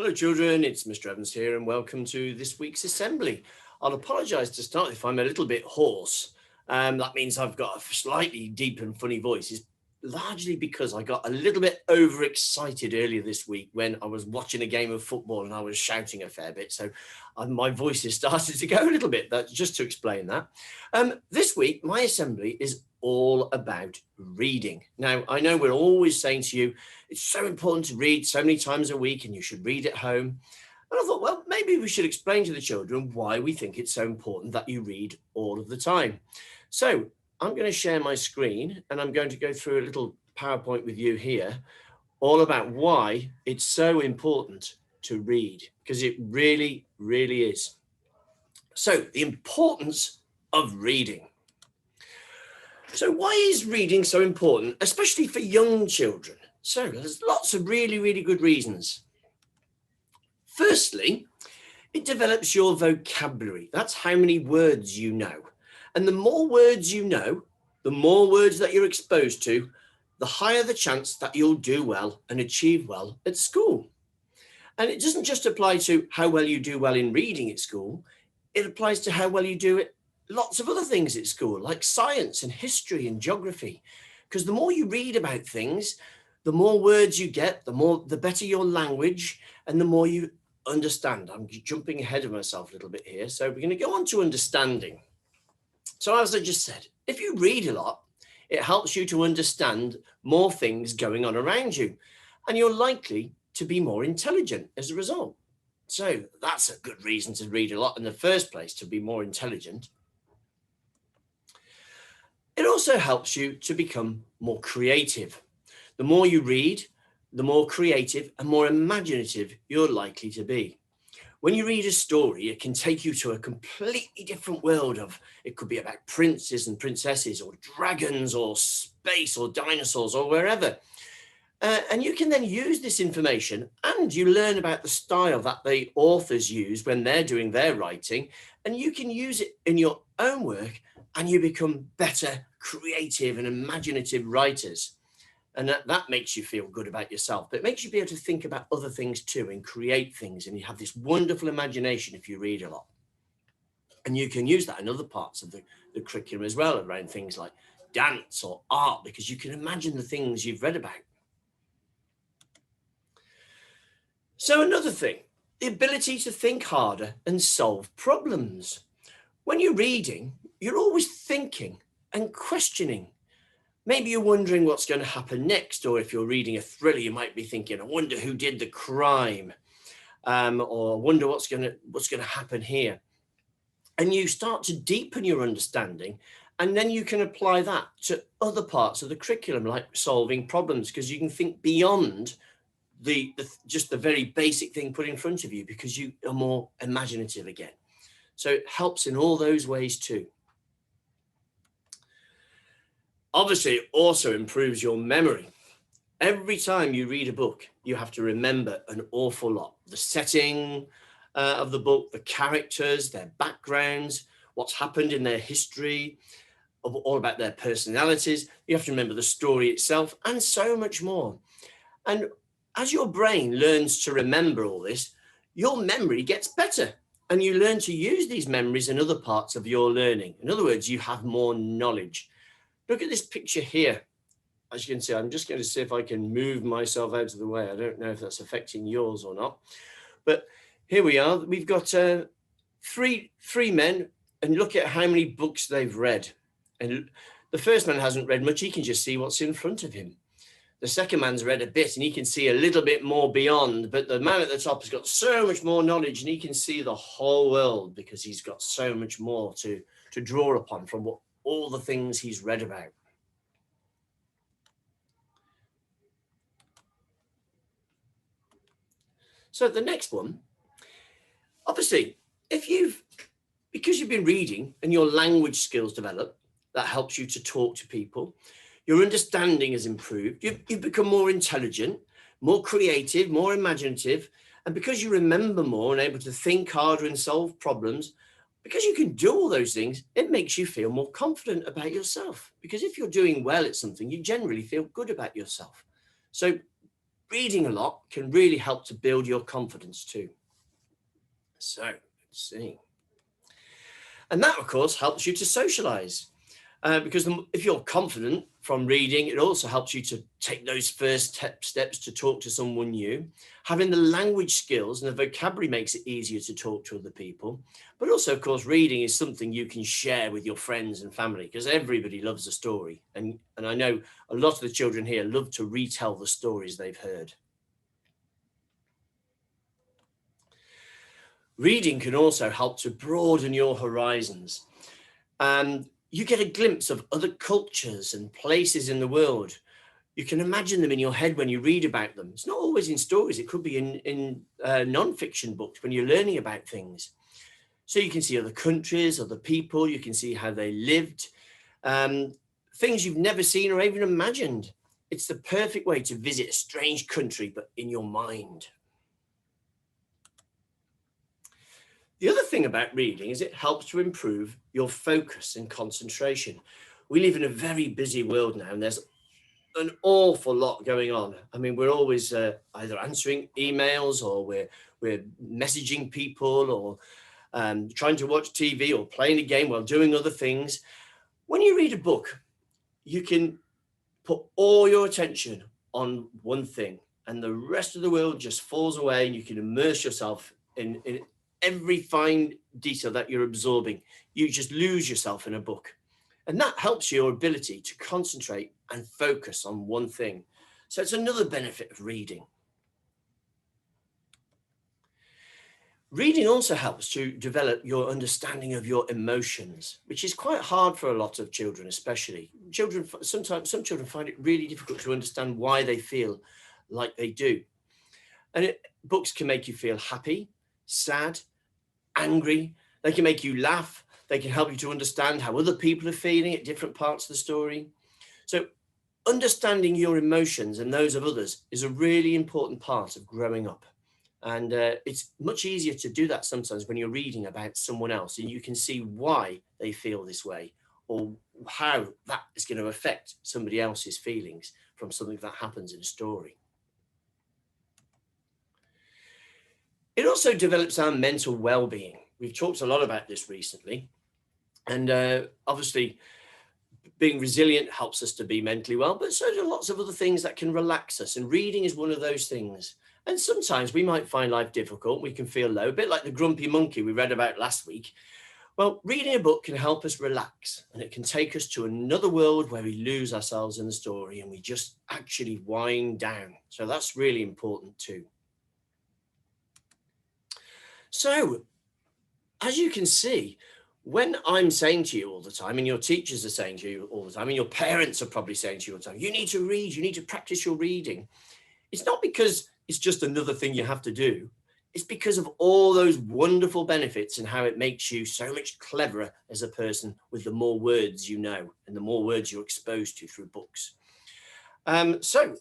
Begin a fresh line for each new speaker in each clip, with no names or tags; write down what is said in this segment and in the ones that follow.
Hello children, it's Mr. Evans here and welcome to this week's assembly. I'll apologise to start if I'm a little bit hoarse. That means I've got a slightly deep and funny voice. It's largely because I got a little bit overexcited earlier this week when I was watching a game of football and I was shouting a fair bit. So my voice has started to go a little bit. That's just to explain that. This week, my assembly is all about reading. Now, I know we're always saying to you, it's so important to read so many times a week and you should read at home. And I thought, well, maybe we should explain to the children why we think it's so important that you read all of the time. So I'm going to share my screen and I'm going to go through a little PowerPoint with you here, all about why it's so important to read, because it really, really is. So the importance of reading. So why is reading so important, especially for young children? So there's lots of really, really good reasons. Firstly, it develops your vocabulary. That's how many words you know. And the more words you know, the more words that you're exposed to, the higher the chance that you'll do well and achieve well at school. And it doesn't just apply to how well you do well in reading at school. It applies to how well you do it lots of other things at school, like science and history and geography. Because the more you read about things, the more words you get, the better your language, and the more you understand. I'm jumping ahead of myself a little bit here. So we're going to go on to understanding. So as I just said, if you read a lot, it helps you to understand more things going on around you, and you're likely to be more intelligent as a result. So that's a good reason to read a lot in the first place, to be more intelligent. It also helps you to become more creative. The more you read, the more creative and more imaginative you're likely to be. When you read a story, it can take you to a completely different world it could be about princes and princesses or dragons or space or dinosaurs or wherever. And you can then use this information and you learn about the style that the authors use when they're doing their writing, and you can use it in your own work and you become better, creative and imaginative writers. And that makes you feel good about yourself, but it makes you be able to think about other things too and create things. And you have this wonderful imagination if you read a lot. And you can use that in other parts of the curriculum as well, around things like dance or art, because you can imagine the things you've read about. So another thing, the ability to think harder and solve problems. When you're reading, you're always thinking and questioning. Maybe you're wondering what's going to happen next, or if you're reading a thriller, you might be thinking, I wonder who did the crime, or I wonder what's going to happen here. And you start to deepen your understanding, and then you can apply that to other parts of the curriculum, like solving problems, because you can think beyond just the very basic thing put in front of you, because you are more imaginative again. So it helps in all those ways too. Obviously, it also improves your memory. Every time you read a book, you have to remember an awful lot. The setting of the book, the characters, their backgrounds, what's happened in their history, all about their personalities. You have to remember the story itself and so much more. And as your brain learns to remember all this, your memory gets better and you learn to use these memories in other parts of your learning. In other words, you have more knowledge. Look at this picture here. As you can see, I'm just going to see if I can move myself out of the way. I don't know if that's affecting yours or not. But here we are. We've got three men, and look at how many books they've read. And the first man hasn't read much. He can just see what's in front of him. The second man's read a bit, and he can see a little bit more beyond. But the man at the top has got so much more knowledge, and he can see the whole world because he's got so much more to draw upon from all the things he's read about. So the next one, obviously, because you've been reading and your language skills develop, that helps you to talk to people. Your understanding has improved. You've become more intelligent, more creative, more imaginative. And because you remember more and able to think harder and solve problems, because you can do all those things, it makes you feel more confident about yourself. Because if you're doing well at something, you generally feel good about yourself. So reading a lot can really help to build your confidence too. So let's see. And that, of course, helps you to socialize. Because if you're confident from reading, it also helps you to take those first steps to talk to someone new. Having the language skills and the vocabulary makes it easier to talk to other people. But also, of course, reading is something you can share with your friends and family, because everybody loves a story. And I know a lot of the children here love to retell the stories they've heard. Reading can also help to broaden your horizons. And you get a glimpse of other cultures and places in the world. You can imagine them in your head when you read about them. It's not always in stories. It could be in non-fiction books when you're learning about things. So you can see other countries, other people. You can see how they lived, things you've never seen or even imagined. It's the perfect way to visit a strange country, but in your mind. The other thing about reading is it helps to improve your focus and concentration. We live in a very busy world now, and there's an awful lot going on. I mean, we're always either answering emails, or we're messaging people, or trying to watch TV or playing a game while doing other things. When you read a book, you can put all your attention on one thing, and the rest of the world just falls away, and you can immerse yourself in every fine detail that you're absorbing. You just lose yourself in a book. And that helps your ability to concentrate and focus on one thing. So it's another benefit of reading. Reading also helps to develop your understanding of your emotions, which is quite hard for a lot of children, especially. Some children find it really difficult to understand why they feel like they do. And books can make you feel happy, sad, angry. They can make you laugh. They can help you to understand how other people are feeling at different parts of the story. So understanding your emotions and those of others is a really important part of growing up. And it's much easier to do that sometimes when you're reading about someone else, and you can see why they feel this way, or how that is going to affect somebody else's feelings from something that happens in a story. It also develops our mental well-being. We've talked a lot about this recently. And obviously, being resilient helps us to be mentally well, but so do lots of other things that can relax us. And reading is one of those things. And sometimes we might find life difficult. We can feel low, a bit like the grumpy monkey we read about last week. Well, reading a book can help us relax, and it can take us to another world where we lose ourselves in the story and we just actually wind down. So that's really important too. So, as you can see, when I'm saying to you all the time, and your teachers are saying to you all the time, and your parents are probably saying to you all the time, you need to read, you need to practice your reading. It's not because it's just another thing you have to do. It's because of all those wonderful benefits and how it makes you so much cleverer as a person with the more words you know and the more words you're exposed to through books. So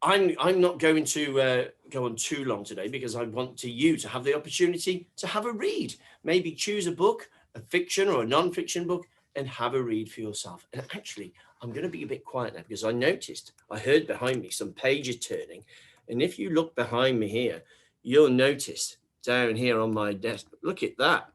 I'm not going to go on too long today, because I want you to have the opportunity to have a read. Maybe choose a book, a fiction or a non-fiction book, and have a read for yourself. And actually, I'm going to be a bit quiet now, because I heard behind me some pages turning. And if you look behind me here, you'll notice down here on my desk, look at that.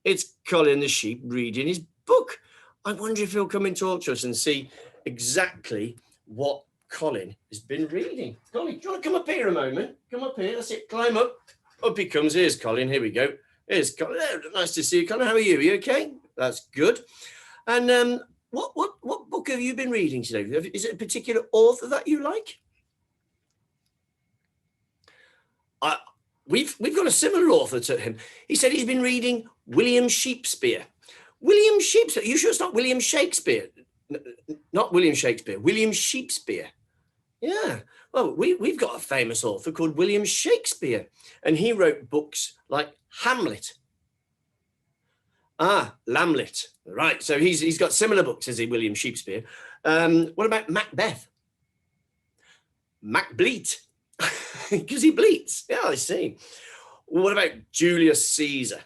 It's Colin the sheep reading his book. I wonder if he'll come and talk to us and see exactly what Colin has been reading. Colin, do you want to come up here a moment? Come up here. That's it. Climb up. Up he comes. Here's Colin. Here we go. Here's Colin. Nice to see you, Colin. How are you? Are you okay? That's good. And what book have you been reading today? Is it a particular author that you like? We've got a similar author to him. He said he's been reading William Shakespeare. William Shakespeare. Are you sure it's not William Shakespeare? Not William Shakespeare. William Shakespeare. Yeah. Well, we've got a famous author called William Shakespeare, and he wrote books like Hamlet. Lamlet. Right. So he's got similar books, has he, William Shakespeare? What about Macbeth? Macbleat. Because he bleats. Yeah, I see. What about Julius Caesar?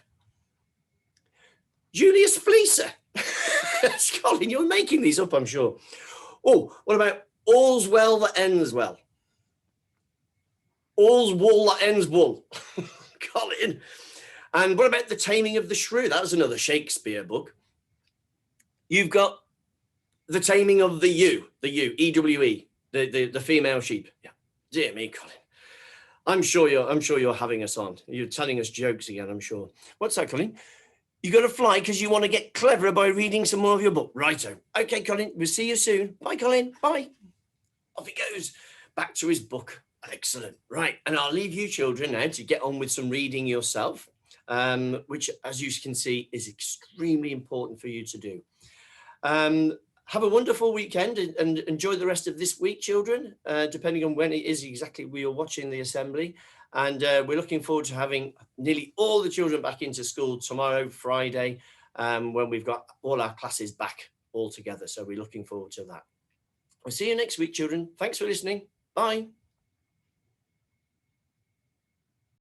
Julius Fleecer. Colin, you're making these up, I'm sure. Oh, what about All's Well That Ends Well? All's wool that ends wool. Colin. And what about The Taming of the Shrew? That was another Shakespeare book. You've got The Taming of the Ewe, EWE, the female sheep. Yeah. Dear me, Colin. I'm sure you're having us on. You're telling us jokes again, I'm sure. What's that, Colin? You got to fly because you want to get cleverer by reading some more of your book. Righto. Okay, Colin, we'll see you soon. Bye, Colin. Bye. Off he goes back to his book. Excellent. Right. And I'll leave you children now to get on with some reading yourself, which, as you can see, is extremely important for you to do. Have a wonderful weekend and enjoy the rest of this week, children, depending on when it is exactly we are watching the assembly. And we're looking forward to having nearly all the children back into school tomorrow, Friday, when we've got all our classes back all together. So we're looking forward to that. We'll see you next week, children. Thanks for listening. Bye.